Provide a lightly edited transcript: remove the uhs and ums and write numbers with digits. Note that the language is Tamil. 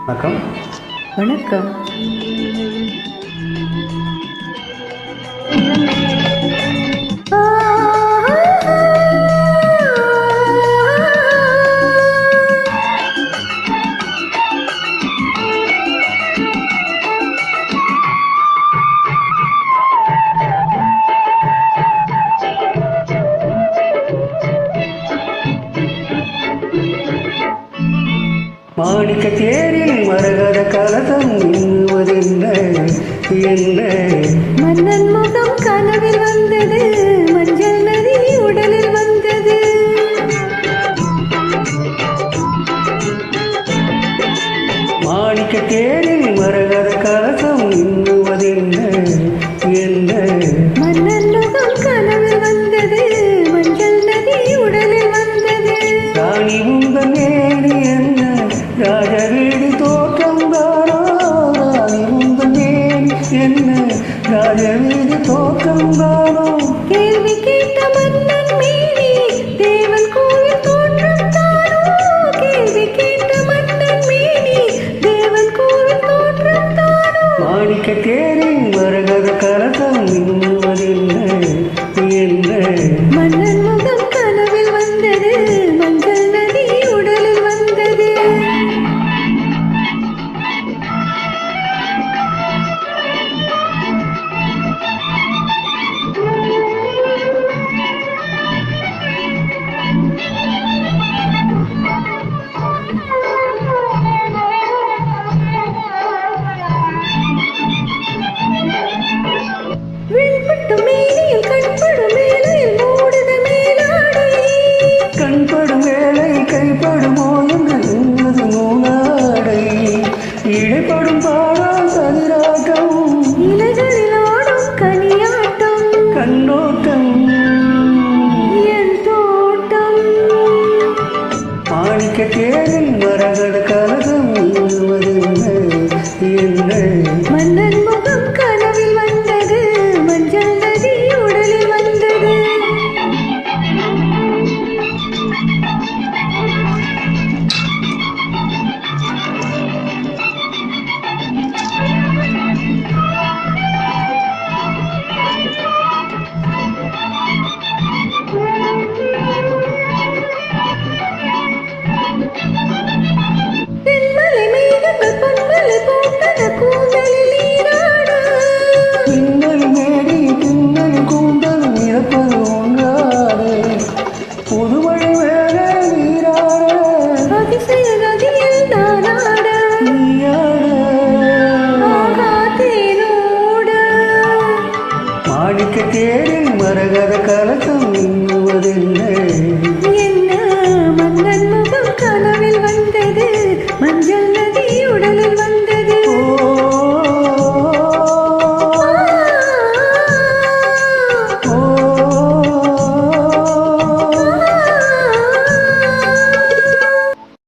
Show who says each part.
Speaker 1: வணக்கம்.
Speaker 2: வணக்கம்.
Speaker 1: மாணிக்க தேரில் மரகத கலசம் இன்னுவதென்ன என்ன?
Speaker 2: மன்னன் முகம் கனவில் வந்தது, மஞ்சள் நதி உடலில் வந்தது.
Speaker 1: மாணிக்க தேரில் மரகத கலசம் இன்னுவதென்ன என்ன?
Speaker 2: மன்னன் முகம் கனவில் வந்தது, மஞ்சள் நதி உடலில் வந்தது.
Speaker 1: ராணி உங்கள் மேனி என்ன ராஜவீடு தோற்றம் தானோ? ராணி உங்கள் மேனி என்ன ராஜவீடு தோற்றம் தானோ?
Speaker 2: கேள்வி கேட்ட மன்னன் மேனி தேவன் கோவில் தோற்றம் தானோ? கேள்வி கேட்ட மன்னன் மேனி தேவன் கோவில் தோற்றம் தானோ?
Speaker 1: மாணிக்க தேரில் மரகத கலசம் இன்னுவதென்ன என்ன?
Speaker 2: மன்னன் முகம் கனவில் வந்தது, மஞ்சள் நதி உடலில் வந்தது. விண்பட்டு மேனியில் கண்படும் வேளையில் மூடுத மேலாடை.
Speaker 1: கண்படும் வேளை கைப்படுமோ என்று நின்றது நூலாடை. இடைப்படும் பாடல் சதிராட்டம்,
Speaker 2: இலைகளில் ஆடும் கனியாட்டம்,
Speaker 1: கண்ணோட்டம்
Speaker 2: என் தோட்டம்.
Speaker 1: மாணிக்க தேரில் மரகத கலசம் இன்னுவதென்ன என்ன?
Speaker 2: மன்னன் முகம் கனவில் வந்தது, மஞ்சள் நதி உடலில் வந்தது. தென்மலை மேகங்கள் பொன்மலை போட்டன கூந்தலில் நீராட.
Speaker 1: பின்னல் மேடி பின்னல் கூந்தல் இறப்பது ஒன்றாடு. புதுமழை வேக நீராட
Speaker 2: அதிசய நதியில் நானாட.
Speaker 1: நீயாட.
Speaker 2: ஆகாதேனோட.
Speaker 1: மாணிக்க தேரில் மரகத கலசம் இன்னுவதென்ன